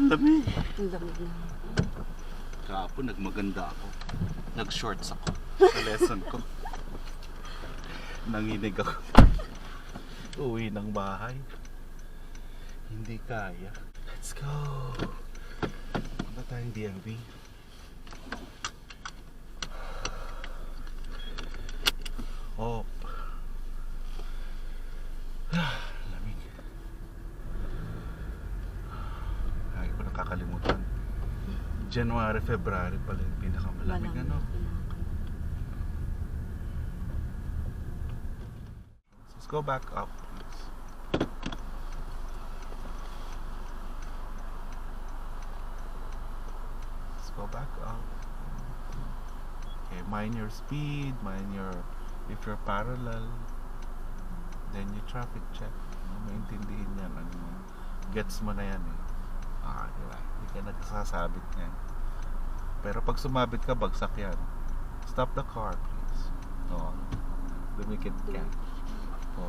lamig. Ang lamig na. Kahapon nagmaganda ako. Nag-shorts ako sa lesson ko. Nanginig ako. Uwi ng bahay. Hindi kaya. Let's go. Punta tayong DMV. Oh. Lamig. Lagi ko nakakalimutan. January, February pala yung pinakamalamig, ano? Let's go back up, please. Let's go back up. Okay, mind your speed, mind your, if you're parallel, then you traffic check. Maintindihin yan, ano, gets mo na yan eh. Diba? Hindi ka nagsasabit yan. Pero pag sumabit ka, bagsak yan. Stop the car, please. Dumikit ka.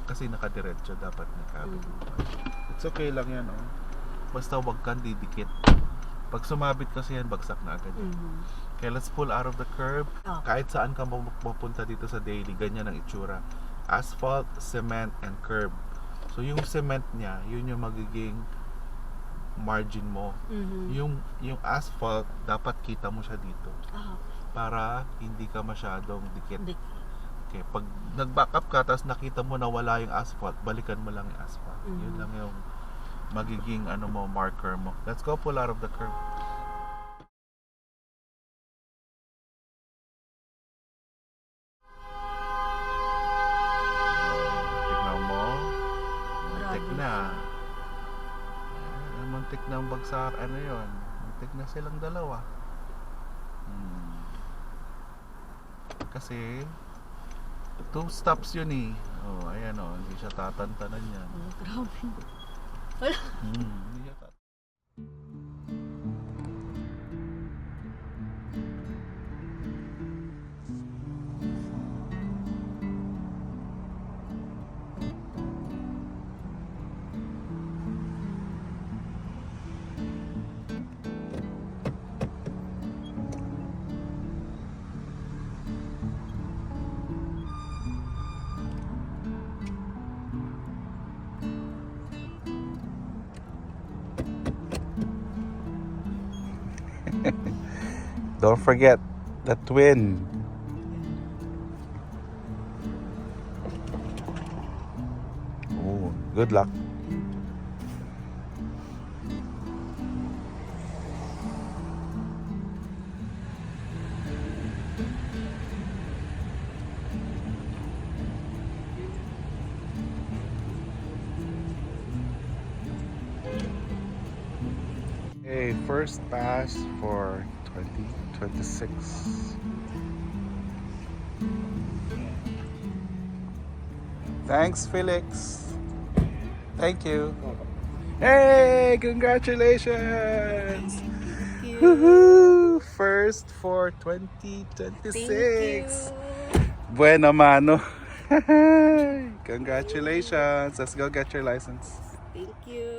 Kasi nakadiretso, dapat nakabit. It's okay lang yan, basta wag kang didikit. Pag sumabit kasi yan, bagsak na agad. Okay, let's pull out of the curb. Kahit saan ka mapunta dito sa daily, ganyan ang itsura. Asphalt, cement, and curb. So yung cement niya, yun yung magiging margin mo. Yung asphalt, dapat kita mo siya dito. Para hindi ka masyadong dikit. Okay, pag nag-back up ka, tapos nakita mo na wala yung asphalt, balikan mo lang yung asphalt. Yun lang yung magiging marker mo. Let's go pull out of the curb. Tignan mo. Muntik na. Muntik na ang bagsak. Ano yun? Muntik na silang dalawa. Kasi 2 stops yun eh. Ayan hindi siya tatantanan yan. Grabe. Wala. Hindi siya tatantanan. Don't forget the twin. Oh, good luck. Okay, first pass for 2026. Thanks, Felix. Thank you. Hey, congratulations! Woohoo! First for 2026. Buena mano. Congratulations. Let's go get your license. Thank you.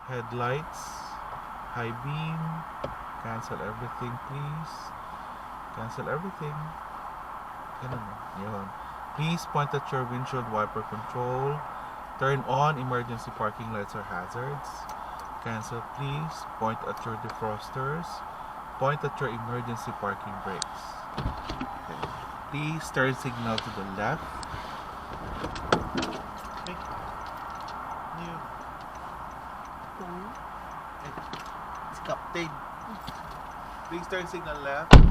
Headlights, high beam, cancel everything please. Cancel everything. Yun. Please point at your windshield wiper control. Turn on emergency parking lights or hazards. Cancel please. Point at your defrosters. Point at your emergency parking brakes. Okay. Please turn signal to the left. It's Captain. Please turn signal left. Turn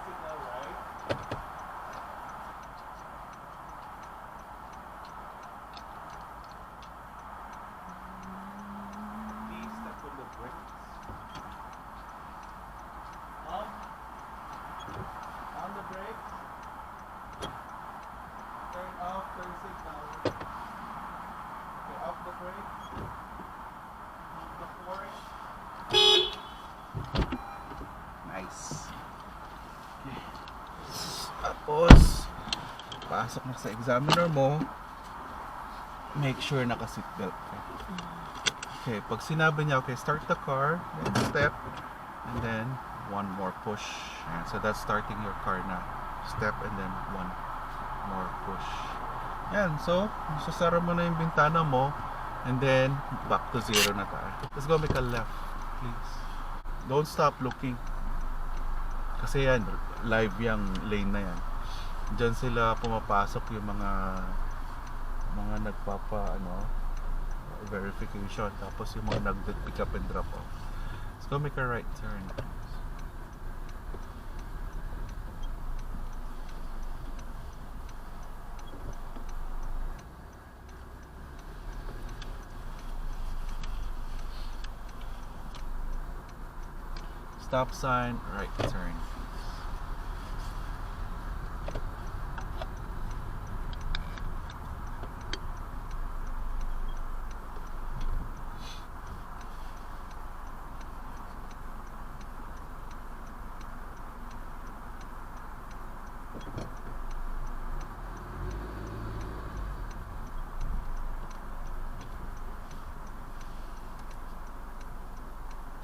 signal right. signal. Okay, off the brake. Off the fork. Nice. Okay. Tapos, pasok na sa examiner mo. Make sure naka-seatbelt ka. Okay, pag sinabi niya, okay, start the car, then step, and then one more push. Ayan, so that's starting your car na. Step and then one more push. Yan, so, sasara mo na yung bintana mo, and then back to zero na tayo. Let's go make a left, please. Don't stop looking. Kasi yan, live yung lane na yan. Diyan sila pumapasok yung mga nagpapa verification, tapos yung mga nag-pick up and drop off. Let's go make a right turn. Stop sign, right turn.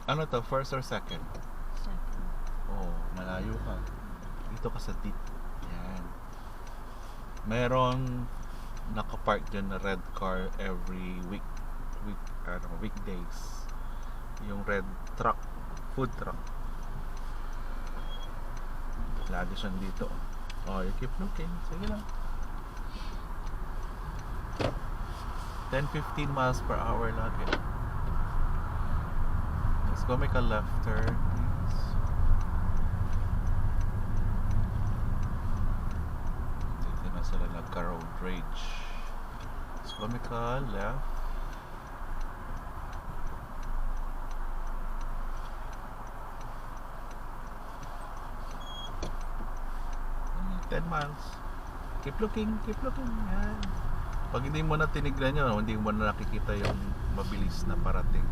Ano to? First or second? Second. Oh, malayo ka. Dito ka sa deep. Yan. Merong nakapark dyan na red car every weekdays. Yung red truck, food truck. Lagi siyang dito. Oh, you keep looking. Sige lang. 10-15 miles per hour lagi. Let's go make a left turn, please. Dito na sila nagka-road rage. Let's go make a left. Hmm, 10 miles. Keep looking, keep looking. Yan. Pag hindi mo na tinignan yun, hindi mo na nakikita yung mabilis na parating.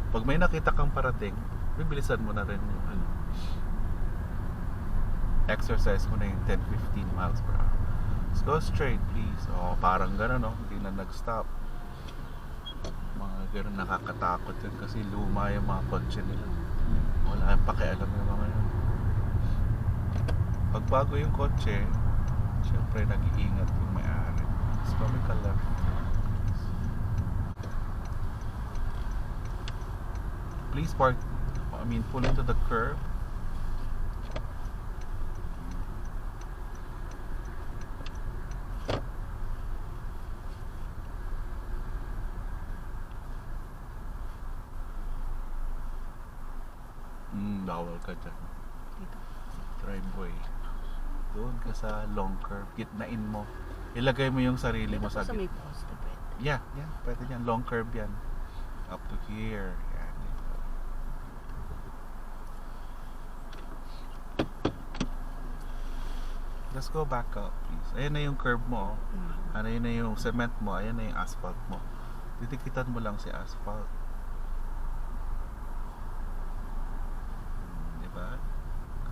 Pag may nakita kang parating, bibilisan mo na rin yung exercise mo na yung 10-15 miles per hour. Let's go straight, please. Oh, parang gano'n, no? Hindi na nag-stop. Mga gano'n nakakatakot yun kasi luma yung mga kotse nila. Wala yung pakialam yung mga yun. Pag bago yung kotse, syempre nag-iingat yung may-ari. Let's go make a left. Please pull into the curb. Bawal ka dyan. Dito. Driveway. Doon ka sa long curve. Gitnain mo. Ilagay mo yung sarili mo Dito sa sa may gitna. poste, pwede. Yeah, pwede yan. Long curve yan. Up to here. Yan. Let's go back up, please. Ayan na yung curve mo. Ano yun na yung cement mo. Ayan na yung asphalt mo. Titikitan mo lang si asphalt. Diba?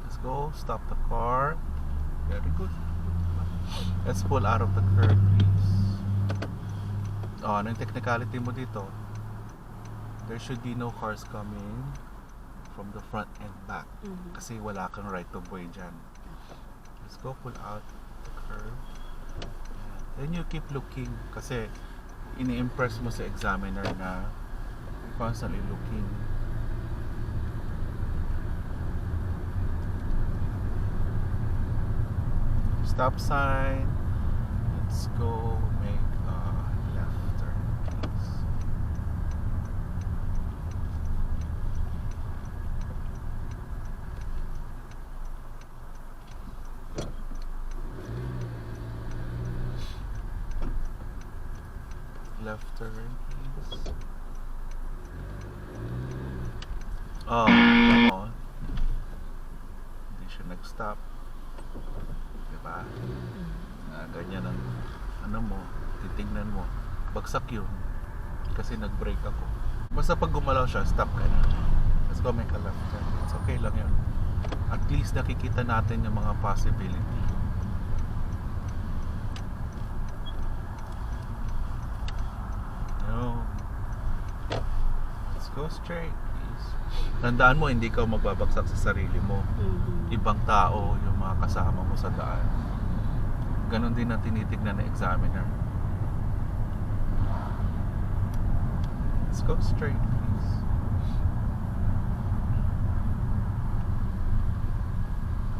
Let's go. Stop the car. Very good. Let's pull out of the curve, please. Oh, ano yung technicality mo dito? There should be no cars coming from the front and back. Kasi wala kang right of way dyan. Let's go pull out the curve. Then you keep looking kasi ini-impress mo sa examiner na constantly looking. Stop sign. Let's go make a left turn, please. Left turn, please. Oh, come on. Hindi siya nag-stop. Diba? Ganyan ang ano mo, titignan mo, bagsak yun. Kasi nag-brake ako. Basta pag gumalaw siya, stop ka na. Let's go make a left turn. It's okay lang yun. At least nakikita natin yung mga possibility. No. Let's go straight, please. Tandaan mo, hindi ka magbabagsak sa sarili mo. Ibang tao, yung mga kasama mo sa daan. Ganon din ang tinitignan ng examiner. Let's go straight, please.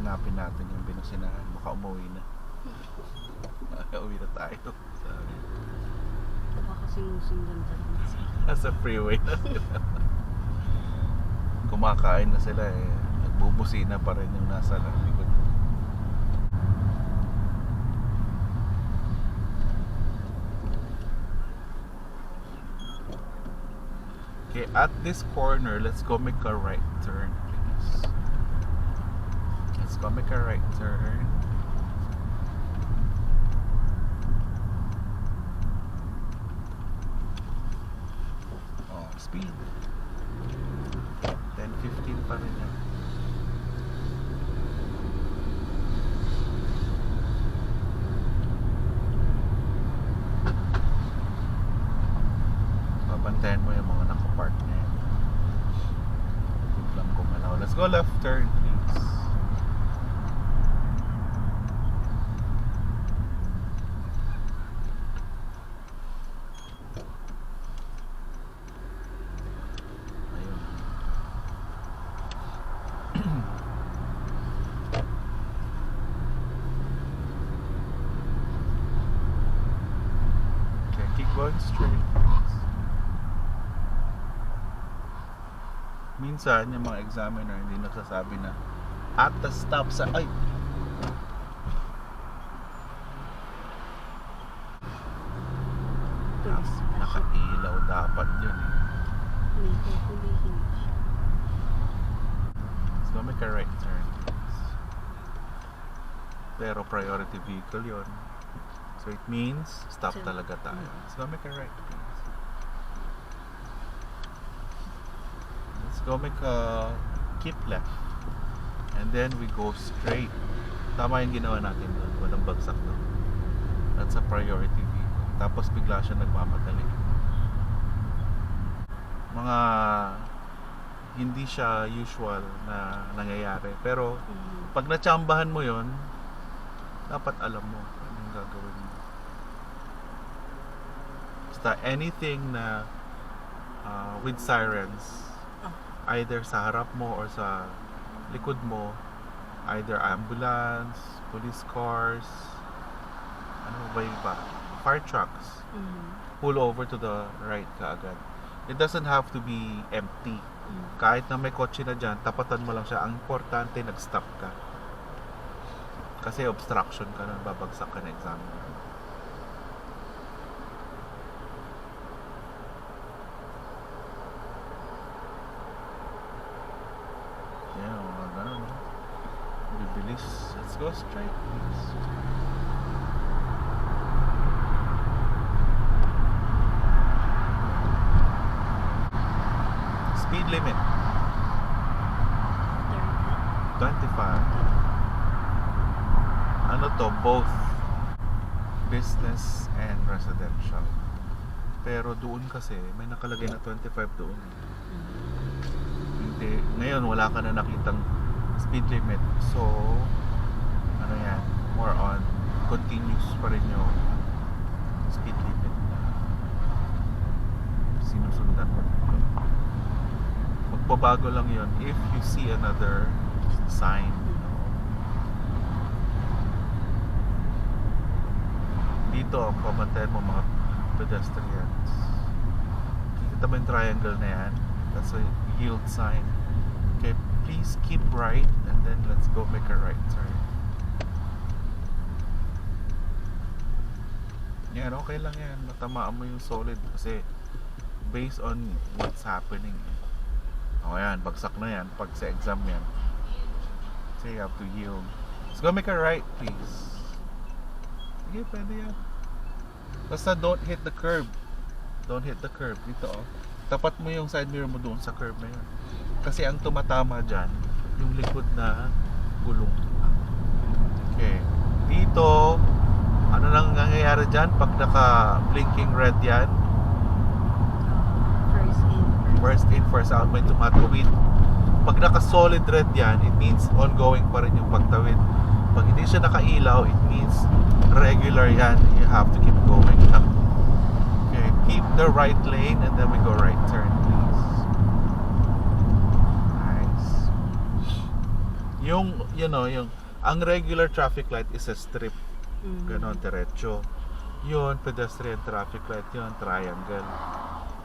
Hanapin natin yung binusinahan. Baka umuwi na. Uwi na tayo. Sabi. Baka sinusundan talaga sila. Nasa freeway na sila. Kumakain na sila eh. Nagbubusina pa rin yung nasa likod. Okay, at this corner, let's go make a right turn, please. Let's go make a right turn. Oh, speed. 10-15 pa rin yan. Babantayan mo yung mga nakapark na yan. Biglang gumalaw. Let's go left turn, please. Ayun. Okay, keep going straight, please. Minsan, yung mga examiner hindi nagsasabi na at the stop sa... Ay! Pulis. Nakailaw dapat yun eh. May kukulihin siya. Let's go make a right turn, please. Pero priority vehicle yun. So it means stop So, talaga tayo. Let's go make a right, please. Let's go make a keep left. And then we go straight. Tama yung ginawa natin doon. Walang bagsak doon. That's a priority vehicle. Tapos bigla siya nagmamadali. Mga hindi siya usual na nangyayari. Pero pag natsambahan mo yon, dapat alam mo anong gagawin mo. Basta anything na with sirens, either sa harap mo or sa likod mo, either ambulance, police cars, ano ba yung iba? Fire trucks, pull over to the right ka agad. It doesn't have to be empty. Kahit na may kotse na dyan, tapatan mo lang siya. Ang importante, nag-stop ka. Kasi obstruction ka na, babagsak ka na examiner. Yan, mga ganun. Bibilis. Let's go straight, please. Speed limit 25. Ano to, both business and residential. Pero doon kasi may nakalagay na 25 doon. Hindi, ngayon wala ka na nakitang speed limit. So ano yan, more on continuous pa rin yung speed limit na sinusundan mo. Magbabago lang yun if you see another sign. Dito, pamantayan mo mga pedestrians. Kita mo yung triangle na yan? That's a yield sign. Okay, please keep right and then let's go make a right turn. Yan, okay lang yan. Matamaan mo yung solid kasi based on what's happening. O yan, bagsak na yan pag sa exam yan. So you have to yield. Let's go make a right, please. Sige, pwede yan. Basta don't hit the curb. Don't hit the curb. Dito oh. Tapat mo yung side mirror mo doon sa curb na yun. Kasi ang tumatama dyan, yung likod na gulong. Okay. Dito, ano nang nangyayari dyan pag naka-blinking red yan? First in, First out, may tumatawid. Pag naka-solid red yan, it means ongoing pa rin yung pagtawid. Pag hindi siya nakailaw, it means regular yan. You have to keep going. Okay, keep the right lane and then we go right turn, please. Nice. Yung, you know, yung ang regular traffic light is a strip. Ganon, diretso. Yun, pedestrian traffic light yun, triangle.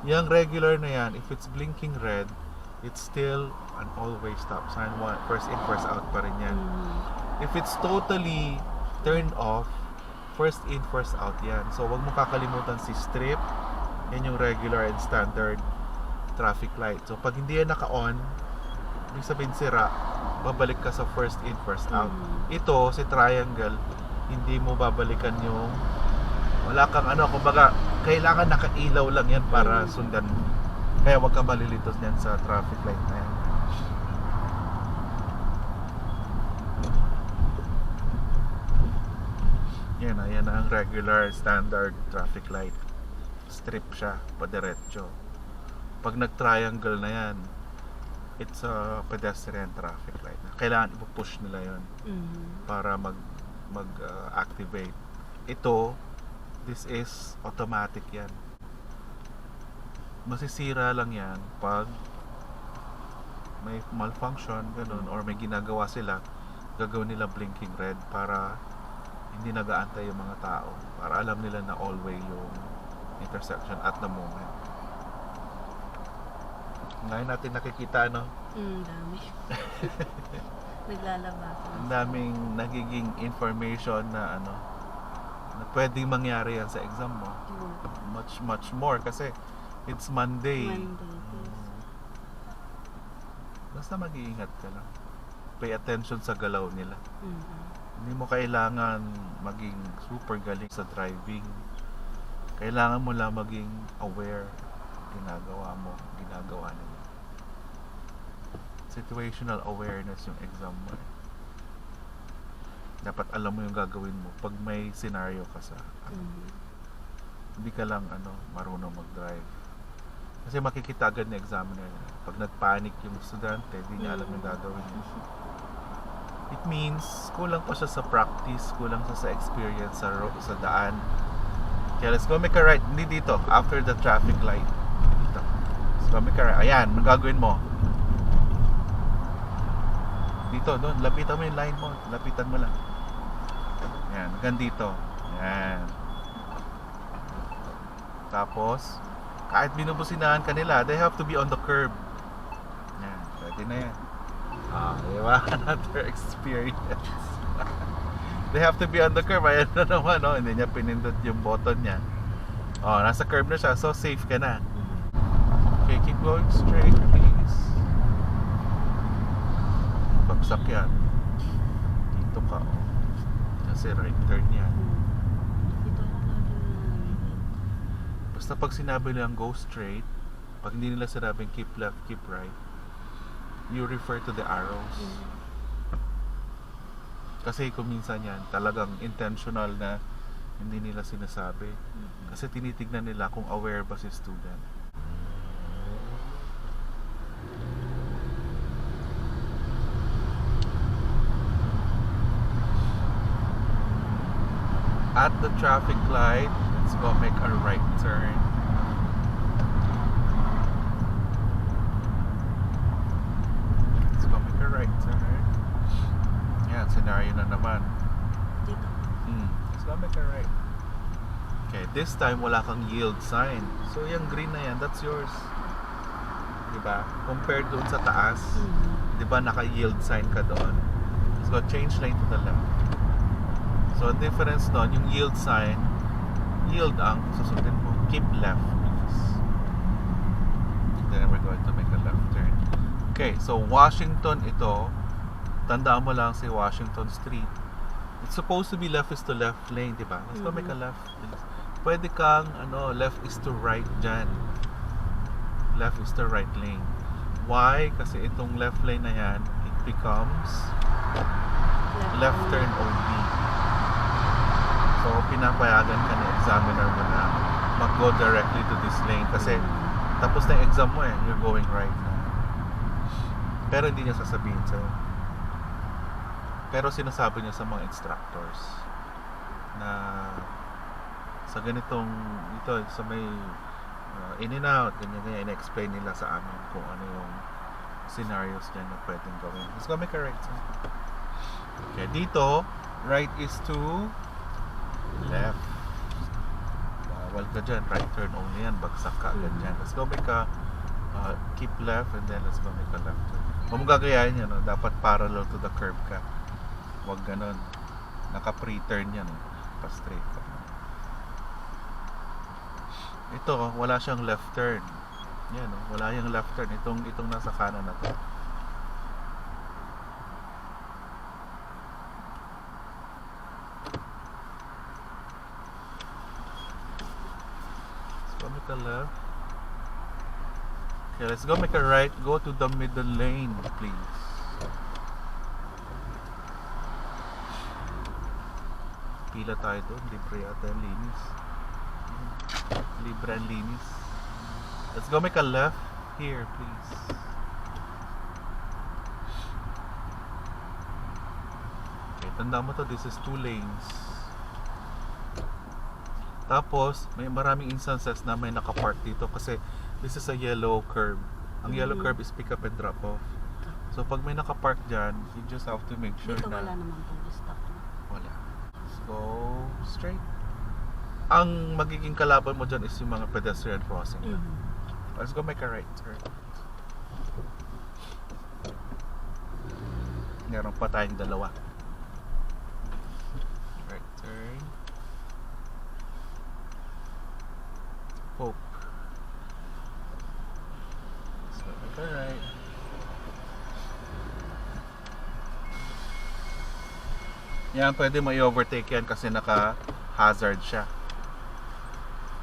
Yung regular na yan, if it's blinking red, it's still an all-way stop sign. First in, first out pa rin yan. If it's totally turned off, first in, first out yan. So, wag mo kakalimutan si strip. Yan yung regular and standard traffic light. So, pag hindi yan naka-on, ibig sabihin sira, babalik ka sa first in, first out. Ito, si triangle, hindi mo babalikan yung wala kang ano, kumbaga kailangan nakailaw lang yan para sundan mo. Kaya wag kang malilitos yan sa traffic light na yan. Yan ang regular standard traffic light. Strip siya, padiretso. Pag nag-triangle na yan, it's a pedestrian traffic light. Kailangan ipupush nila yon para mag-activate. Ito, this is automatic yan. Masisira lang yan pag may malfunction, ganun, or may ginagawa sila, gagawin nila blinking red para hindi nag-aantay yung mga tao, para alam nila na all-way yung intersection at the moment. Ngayon natin nakikita, no? Dami. Naglalabas. Ang daming nagiging information na ano, na pwedeng mangyari yan sa exam mo. Much more kasi it's Monday. Basta mag-iingat ka lang. Pay attention sa galaw nila. Hindi mo kailangan maging super galing sa driving. Kailangan mo lang maging aware ginagawa nila. Situational awareness yung exam mo. Dapat alam mo yung gagawin mo pag may scenario ka sa hindi ka lang marunong mag-drive. Kasi makikita agad ng examiner pag nagpanic yung estudyante, hindi niya alam yung gagawin niya. It means kulang pa siya sa practice, kulang siya sa experience sa daan. Kaya let's go make a right. Hindi dito, after the traffic light. Dito. Let's go make a right. Ayan, anong gagawin mo? Dito, doon, lapitan mo yung line mo. Lapitan mo lang. Ayan, hanggang dito. Ayan. Tapos, kahit binubusinahan ka nila, they have to be on the curb. Ayan, pwede na yan. Diba? Another experience. They have to be on the curb. Ayan na naman, no? Hindi niya pinindot yung button niya. Nasa curb na siya, so safe ka na. Okay, keep going straight, please. Bagsak yan. Dito ka, kasi right turn yan. Basta pag sinabi nilang go straight, pag hindi nila sinabing keep left, keep right, you refer to the arrows. Kasi kung minsan yan, talagang intentional na hindi nila sinasabi. Kasi tinitignan nila kung aware ba si student. At the traffic light, let's go make a right turn. Let's go make a right turn. Yan, scenario na naman. Dito. Let's go make a right. Okay, this time wala kang yield sign. So yung green na yan, that's yours. Diba? Compared doon sa taas, diba naka-yield sign ka doon. Let's go change lane to the left. So, ang difference doon, yung yield sign, yield ang susundin mo. Keep left, please. Then we're going to make a left turn. Okay, so Washington ito, tandaan mo lang si Washington Street. It's supposed to be left is to left lane, diba? Let's go make a left, please. pwede kang left is to right dyan. Left is to right lane. Why? Kasi itong left lane na yan, it becomes left turn only. So, pinapayagan ka ng examiner mo na mag-go directly to this lane. Kasi, tapos na yung exam mo you're going right na. Pero hindi niya sasabihin sa'yo. Pero sinasabi niya sa mga instructors na sa ganitong, ito, sa may in and out, ganyan, in-explain nila sa amin kung ano yung scenarios dyan na pwedeng gawin. Let's go make a right turn. Okay, dito, right is to left. Bawal ka dyan, right turn only yan, bagsak ka agad dyan. Let's go make a keep left and then let's go make a left turn. Kung gagayahin yan, dapat parallel to the curb ka. Huwag ganon. Naka-pre-turn yan, pa-straight ka. Ito, wala siyang left turn. Yan, wala yung left turn. Itong nasa kanan na to. Let's go make a left. Okay, let's go make a right. Go to the middle lane, please. Pila tayo doon. Libre ata yung linis. Libre ang linis. Let's go make a left here, please. Okay, tanda mo to, this is 2 lanes. Tapos, may maraming instances na may nakapark dito kasi this is a yellow curb. Ang yellow curb is pick up and drop off. So, pag may nakapark dyan, you just have to make sure Dito na wala naman pong stop. wala. Let's go straight. Ang magiging kalaban mo dyan is yung mga pedestrian crossing. Let's go make a right turn. Meron pa tayong dalawa. Right turn. Hope. Let's go make a right. Yan, pwede ma-overtake yan kasi naka-hazard siya.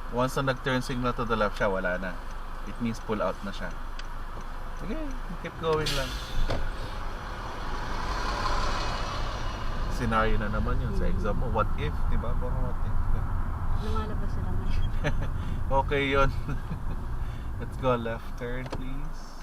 Once na nag-turn signal to the left siya, wala na. It means pull out na siya. Sige, keep going lang. Scenario na naman yun sa exam mo. What if, diba? Baka what if. Lumalabas sila ngayon. Okay yun. Let's go left turn, please.